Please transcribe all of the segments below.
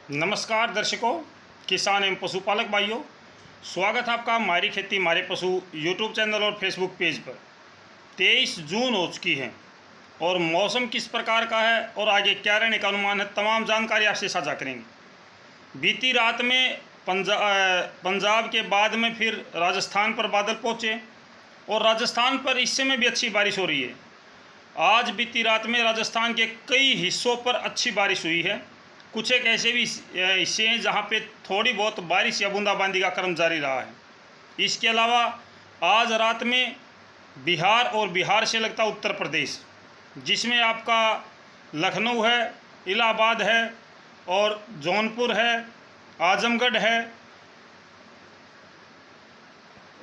नमस्कार दर्शकों, किसान एवं पशुपालक भाइयों, स्वागत है आपका हमारी खेती हमारे पशु यूट्यूब चैनल और फेसबुक पेज पर। 23 जून हो चुकी है और मौसम किस प्रकार का है और आगे क्या रहने का अनुमान है, तमाम जानकारी आपसे साझा करेंगे। बीती रात में पंजाब के बाद में फिर राजस्थान पर बादल पहुँचे और राजस्थान पर इस समय भी अच्छी बारिश हो रही है। आज बीती रात में राजस्थान के कई हिस्सों पर अच्छी बारिश हुई है। कुछ एक ऐसे भी हिस्से हैं जहाँ पे थोड़ी बहुत बारिश या बूंदाबांदी का क्रम जारी रहा है। इसके अलावा आज रात में बिहार और बिहार से लगता उत्तर प्रदेश, जिसमें आपका लखनऊ है, इलाहाबाद है और जौनपुर है, आजमगढ़ है,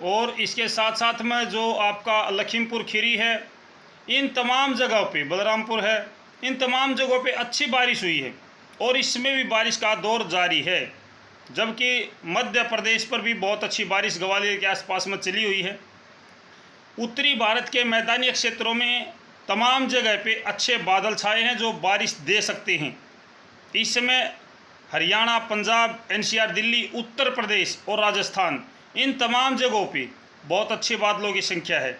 और इसके साथ साथ में जो आपका लखीमपुर खीरी है, इन तमाम जगहों पे, बलरामपुर है, इन तमाम जगहों पे अच्छी बारिश हुई है और इसमें भी बारिश का दौर जारी है। जबकि मध्य प्रदेश पर भी बहुत अच्छी बारिश ग्वालियर के आसपास में चली हुई है। उत्तरी भारत के मैदानी क्षेत्रों में तमाम जगह पे अच्छे बादल छाए हैं जो बारिश दे सकते हैं। इस समय हरियाणा, पंजाब, एनसीआर, दिल्ली, उत्तर प्रदेश और राजस्थान, इन तमाम जगहों पे बहुत अच्छे बादलों की संख्या है।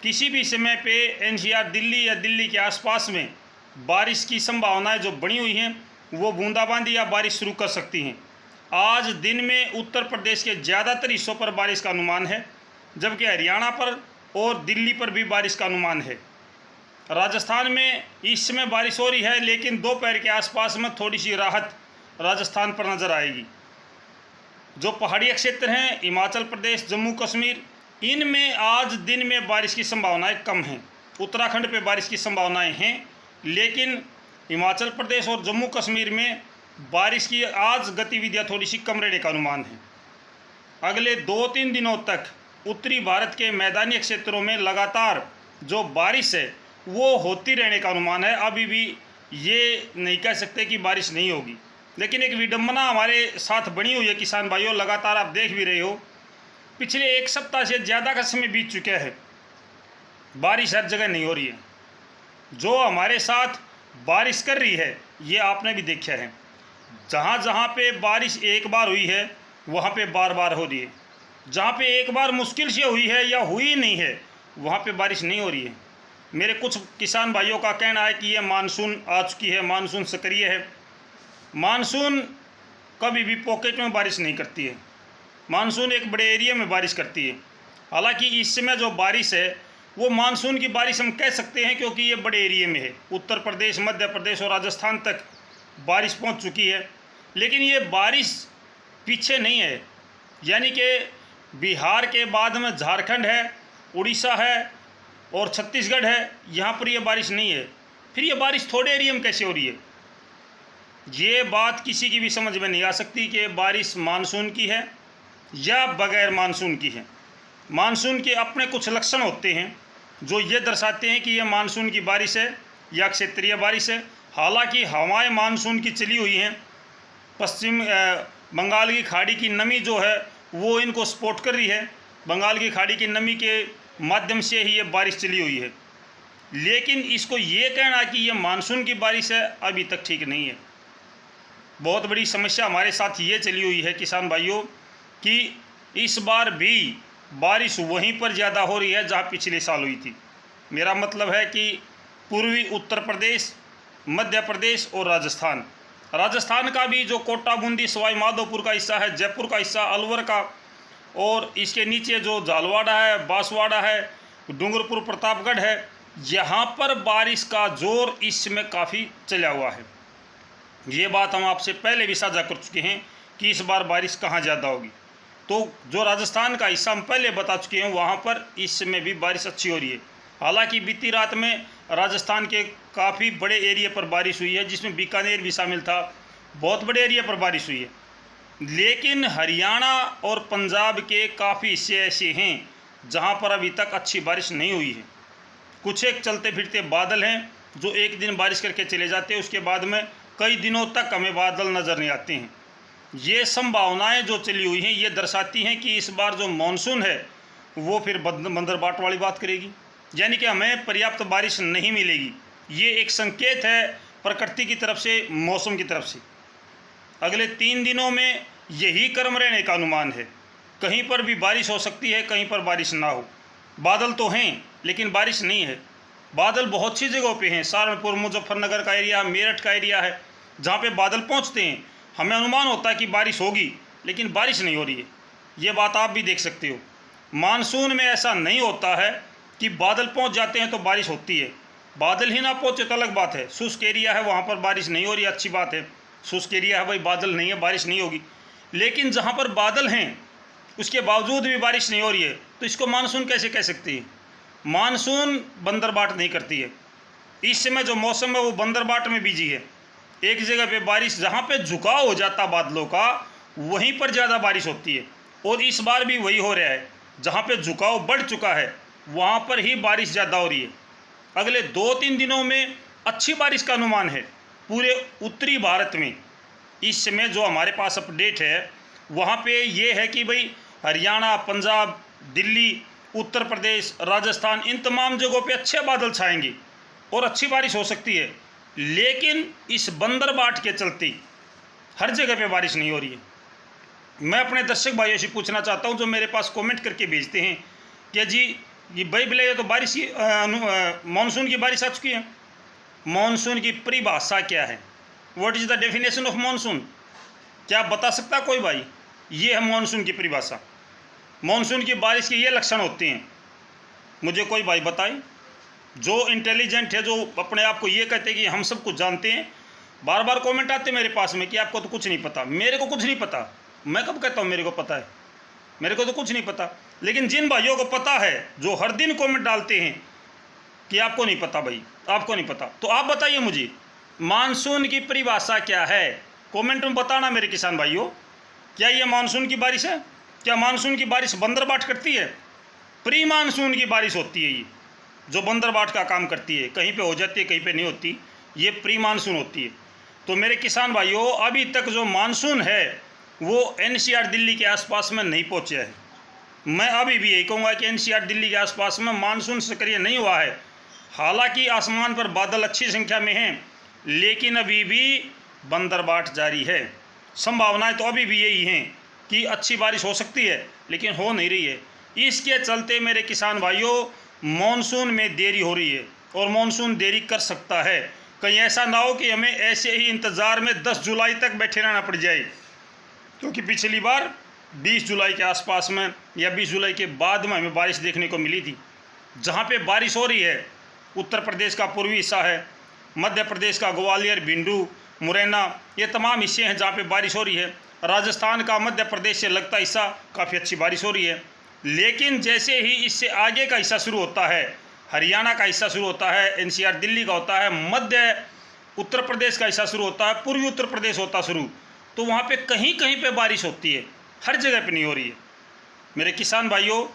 किसी भी समय पे एनसीआर, दिल्ली या दिल्ली के आसपास में बारिश की संभावनाएं जो बनी हुई हैं वो बूंदाबांदी या बारिश शुरू कर सकती हैं। आज दिन में उत्तर प्रदेश के ज़्यादातर हिस्सों पर बारिश का अनुमान है, जबकि हरियाणा पर और दिल्ली पर भी बारिश का अनुमान है। राजस्थान में इस समय बारिश हो रही है, लेकिन दोपहर के आसपास में थोड़ी सी राहत राजस्थान पर नज़र आएगी। जो पहाड़ी क्षेत्र हैं, हिमाचल प्रदेश, जम्मू कश्मीर, इनमें आज दिन में बारिश की संभावनाएँ कम हैं। उत्तराखंड पर बारिश की संभावनाएँ हैं, लेकिन हिमाचल प्रदेश और जम्मू कश्मीर में बारिश की आज गतिविधियां थोड़ी सी कम रहने का अनुमान है। अगले 2-3 दिनों तक उत्तरी भारत के मैदानी क्षेत्रों में लगातार जो बारिश है वो होती रहने का अनुमान है। अभी भी ये नहीं कह सकते कि बारिश नहीं होगी, लेकिन एक विडंबना हमारे साथ बनी हुई है किसान भाइयों। लगातार आप देख भी रहे हो, पिछले एक सप्ताह से ज़्यादा का समय बीत चुका है, बारिश हर जगह नहीं हो रही है। जो हमारे साथ बारिश कर रही है ये आपने भी देखा है। जहाँ जहाँ पे बारिश एक बार हुई है वहाँ पे बार बार हो रही है। जहाँ पे एक बार मुश्किल से हुई है या हुई नहीं है वहाँ पे बारिश नहीं हो रही है। मेरे कुछ किसान भाइयों का कहना है कि ये मानसून आ चुकी है, मानसून सक्रिय है। मानसून कभी भी पॉकेट में बारिश नहीं करती है, मानसून एक बड़े एरिया में बारिश करती है। हालांकि इस समय जो बारिश है वो मानसून की बारिश हम कह सकते हैं, क्योंकि ये बड़े एरिया में है। उत्तर प्रदेश, मध्य प्रदेश और राजस्थान तक बारिश पहुंच चुकी है, लेकिन ये बारिश पीछे नहीं है। यानी कि बिहार के बाद में झारखंड है, उड़ीसा है और छत्तीसगढ़ है, यहाँ पर ये बारिश नहीं है। फिर ये बारिश थोड़े एरिया में कैसे हो रही है? ये बात किसी की भी समझ में नहीं आ सकती कि बारिश मानसून की है या बगैर मानसून की है। मानसून के अपने कुछ लक्षण होते हैं जो ये दर्शाते हैं कि ये मानसून की बारिश है या क्षेत्रीय बारिश है। हालांकि हवाएं मानसून की चली हुई हैं, पश्चिम बंगाल की खाड़ी की नमी जो है वो इनको सपोर्ट कर रही है। बंगाल की खाड़ी की नमी के माध्यम से ही ये बारिश चली हुई है, लेकिन इसको ये कहना कि ये मानसून की बारिश है अभी तक ठीक नहीं है। बहुत बड़ी समस्या हमारे साथ ये चली हुई है किसान भाइयों कि इस बार भी बारिश वहीं पर ज़्यादा हो रही है जहाँ पिछले साल हुई थी। मेरा मतलब है कि पूर्वी उत्तर प्रदेश, मध्य प्रदेश और राजस्थान का भी जो कोटा, बूंदी, सवाई माधोपुर का हिस्सा है, जयपुर का हिस्सा, अलवर का, और इसके नीचे जो झालवाड़ा है, बांसवाड़ा है, डूंगरपुर, प्रतापगढ़ है, यहाँ पर बारिश का जोर इस समय काफ़ी चला हुआ है। ये बात हम आपसे पहले भी साझा कर चुके हैं कि इस बार बारिश कहाँ ज़्यादा होगी। तो जो राजस्थान का हिस्सा हम पहले बता चुके हैं वहाँ पर इस समय भी बारिश अच्छी हो रही है। हालांकि बीती रात में राजस्थान के काफ़ी बड़े एरिया पर बारिश हुई है, जिसमें बीकानेर भी शामिल था। बहुत बड़े एरिया पर बारिश हुई है, लेकिन हरियाणा और पंजाब के काफ़ी हिस्से ऐसे हैं जहाँ पर अभी तक अच्छी बारिश नहीं हुई है। कुछ एक चलते फिरते बादल हैं जो एक दिन बारिश करके चले जाते हैं, उसके बाद में कई दिनों तक हमें बादल नज़र नहीं आते हैं। ये संभावनाएं जो चली हुई हैं ये दर्शाती हैं कि इस बार जो मानसून है वो फिर बंदर बाट वाली बात करेगी, यानी कि हमें पर्याप्त बारिश नहीं मिलेगी। ये एक संकेत है प्रकृति की तरफ से, मौसम की तरफ से। अगले 3 दिनों में यही क्रम रहने का अनुमान है। कहीं पर भी बारिश हो सकती है, कहीं पर बारिश ना हो। बादल तो हैं लेकिन बारिश नहीं है। बादल बहुत सी जगहों पे हैं, सहारनपुर, मुजफ्फरनगर का एरिया, मेरठ का एरिया है, जहाँ पे बादल पहुँचते हैं। हमें अनुमान होता है कि बारिश होगी, लेकिन बारिश नहीं हो रही है। ये बात आप भी देख सकते हो। मानसून में ऐसा नहीं होता है कि बादल पहुँच जाते हैं तो बारिश होती है। बादल ही ना पहुँचे तो अलग बात है। शुष्क एरिया है, वहाँ पर बारिश नहीं हो रही, अच्छी बात है। शुष्क एरिया है भाई, बादल नहीं है, बारिश नहीं होगी। लेकिन जहाँ पर बादल हैं उसके बावजूद भी बारिश नहीं हो रही है, तो इसको मानसून कैसे कह सकती है? मानसून बंदरबाट नहीं करती है। इस समय जो मौसम है वो बंदरबाट में बिजी है। एक जगह पे बारिश, जहाँ पे झुकाव हो जाता बादलों का, वहीं पर ज़्यादा बारिश होती है। और इस बार भी वही हो रहा है, जहाँ पे झुकाव बढ़ चुका है वहाँ पर ही बारिश ज़्यादा हो रही है। अगले 2-3 दिनों में अच्छी बारिश का अनुमान है पूरे उत्तरी भारत में। इस समय जो हमारे पास अपडेट है वहाँ पे ये है कि भाई हरियाणा, पंजाब, दिल्ली, उत्तर प्रदेश, राजस्थान, इन तमाम जगहों पे अच्छे बादल छाएंगे और अच्छी बारिश हो सकती है। लेकिन इस बंदरबाट के चलते हर जगह पे बारिश नहीं हो रही है। मैं अपने दर्शक भाइयों से पूछना चाहता हूँ जो मेरे पास कमेंट करके भेजते हैं कि जी ये भाई बोले ये तो बारिश की मानसून की बारिश आ चुकी है। मानसून की परिभाषा क्या है? What is the definition of monsoon? क्या बता सकता कोई भाई? ये है मानसून की परिभाषा। मानसून की बारिश के ये लक्षण होते हैं, मुझे कोई भाई बताए जो इंटेलिजेंट है, जो अपने आप को ये कहते हैं कि हम सब कुछ जानते हैं। बार बार कमेंट आते मेरे पास में कि आपको तो कुछ नहीं पता। मेरे को कुछ नहीं पता। मैं कब कहता हूँ मेरे को पता है? मेरे को तो कुछ नहीं पता। लेकिन जिन भाइयों को पता है, जो हर दिन कमेंट डालते हैं कि आपको नहीं पता भाई, आपको नहीं पता, तो आप बताइए मुझे मानसून की परिभाषा क्या है? कमेंट में बताना मेरे किसान भाइयों। क्या ये मानसून की बारिश है? क्या मानसून की बारिश बंदरबाट करती है? प्री मानसून की बारिश होती है ये, जो बंदरबाट का काम करती है। कहीं पे हो जाती है, कहीं पे नहीं होती। ये प्री मानसून होती है। तो मेरे किसान भाइयों, अभी तक जो मानसून है वो एनसीआर दिल्ली के आसपास में नहीं पहुंचा है। मैं अभी भी यही कहूँगा कि एनसीआर दिल्ली के आसपास में मानसून सक्रिय नहीं हुआ है। हालांकि आसमान पर बादल अच्छी संख्या में हैं, लेकिन अभी भी बंदरबाट जारी है। संभावनाएं तो अभी भी यही हैं कि अच्छी बारिश हो सकती है, लेकिन हो नहीं रही है। इसके चलते मेरे किसान भाइयों, मानसून में देरी हो रही है और मानसून देरी कर सकता है। कहीं ऐसा ना हो कि हमें ऐसे ही इंतज़ार में 10 जुलाई तक बैठे रहना पड़ जाए, क्योंकि पिछली बार 20 जुलाई के आसपास में या 20 जुलाई के बाद में हमें बारिश देखने को मिली थी। जहाँ पे बारिश हो रही है, उत्तर प्रदेश का पूर्वी हिस्सा है, मध्य प्रदेश का ग्वालियर, भिंडू, मुरैना, ये तमाम हिस्से हैं जहाँ पे बारिश हो रही है। राजस्थान का मध्य प्रदेश से लगता हिस्सा काफ़ी अच्छी बारिश हो रही है। लेकिन जैसे ही इससे आगे का हिस्सा शुरू होता है, हरियाणा का हिस्सा शुरू होता है, एनसीआर दिल्ली का होता है, मध्य उत्तर प्रदेश का हिस्सा शुरू होता है, पूर्वी उत्तर प्रदेश होता शुरू, तो वहाँ पे कहीं कहीं पे बारिश होती है, हर जगह पे नहीं हो रही है। मेरे किसान भाइयों,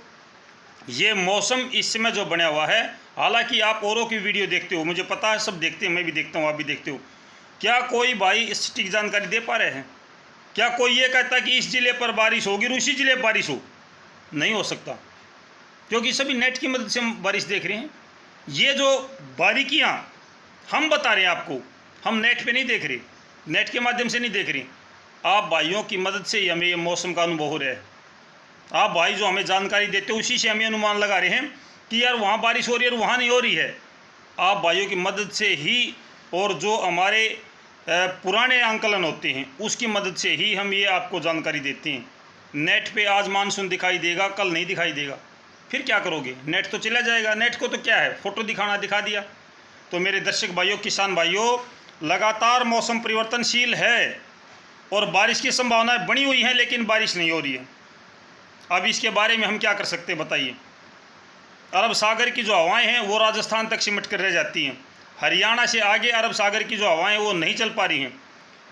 ये मौसम इस समय जो बना हुआ है, हालांकि आप औरों की वीडियो देखते हो, मुझे पता है, सब देखते हैं, मैं भी देखता हूँ, आप भी देखते हो। क्या कोई भाई सटीक जानकारी दे पा रहे हैं? क्या कोई ये कहता है कि इस ज़िले पर बारिश होगी और उसी ज़िले पर बारिश हो? नहीं हो सकता, क्योंकि सभी नेट की मदद से हम बारिश देख रहे हैं। ये जो बारीकियाँ हम बता रहे हैं आपको, हम नेट पे नहीं देख रहे, नेट के माध्यम से नहीं देख रहे। आप भाइयों की मदद से ही हमें ये मौसम का अनुभव हो रहा है। आप भाई जो हमें जानकारी देते हो, उसी से हमें अनुमान लगा रहे हैं कि यार वहाँ बारिश हो रही है और वहाँ नहीं हो रही है। आप भाइयों की मदद से ही, और जो हमारे पुराने आंकलन होते हैं उसकी मदद से ही हम ये आपको जानकारी देते हैं। नेट पे आज मानसून दिखाई देगा, कल नहीं दिखाई देगा, फिर क्या करोगे? नेट तो चला जाएगा। नेट को तो क्या है, फ़ोटो दिखाना, दिखा दिया। तो मेरे दर्शक भाइयों, किसान भाइयों, लगातार मौसम परिवर्तनशील है और बारिश की संभावनाएं बनी हुई हैं, लेकिन बारिश नहीं हो रही है। अब इसके बारे में हम क्या कर सकते हैं बताइए? अरब सागर की जो हवाएं हैं वो राजस्थान तक सिमट कर रह जाती हैं। हरियाणा से आगे अरब सागर की जो हवाएं वो नहीं चल पा रही हैं,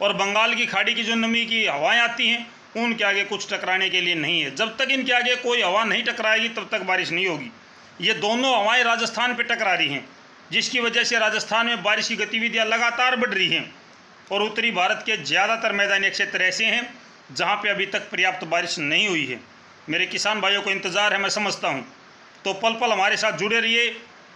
और बंगाल की खाड़ी की जो नमी की हवाएं आती हैं उनके आगे कुछ टकराने के लिए नहीं है। जब तक इनके आगे कोई हवा नहीं टकराएगी तब तक बारिश नहीं होगी। ये दोनों हवाएं राजस्थान पे टकरा रही हैं, जिसकी वजह से राजस्थान में बारिश की गतिविधियाँ लगातार बढ़ रही हैं। और उत्तरी भारत के ज़्यादातर मैदानी क्षेत्र ऐसे हैं जहाँ पे अभी तक पर्याप्त बारिश नहीं हुई है। मेरे किसान भाइयों को इंतज़ार है, मैं समझता हूँ। तो पल पल हमारे साथ जुड़े रहिए।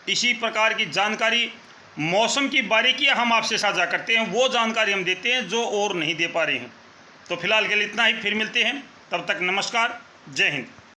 इसी प्रकार की जानकारी मौसम की बारीकियां हम आपसे साझा करते हैं, वो जानकारी हम देते हैं जो और नहीं दे पा रहे हैं। तो फिलहाल के लिए इतना ही, फिर मिलते हैं, तब तक नमस्कार, जय हिंद।